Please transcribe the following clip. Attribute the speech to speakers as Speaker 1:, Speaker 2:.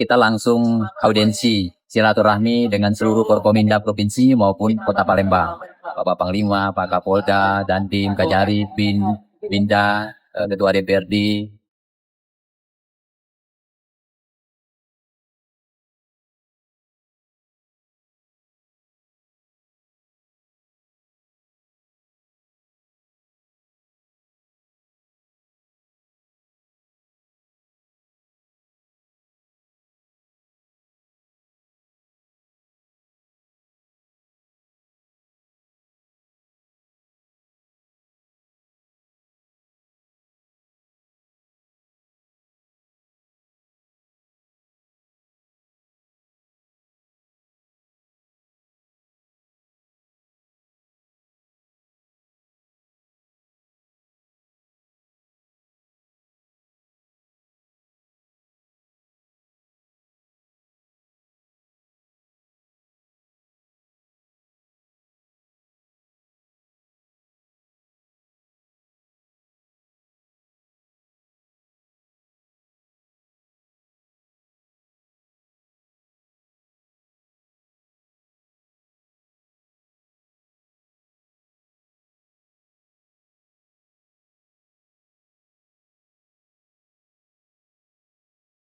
Speaker 1: kita langsung audiensi silaturahmi dengan seluruh Forkominda Provinsi maupun Kota Palembang. Bapak Panglima, Pak Kapolda, Dandim, Kajari, Bin, Binda, Ketua DPRD,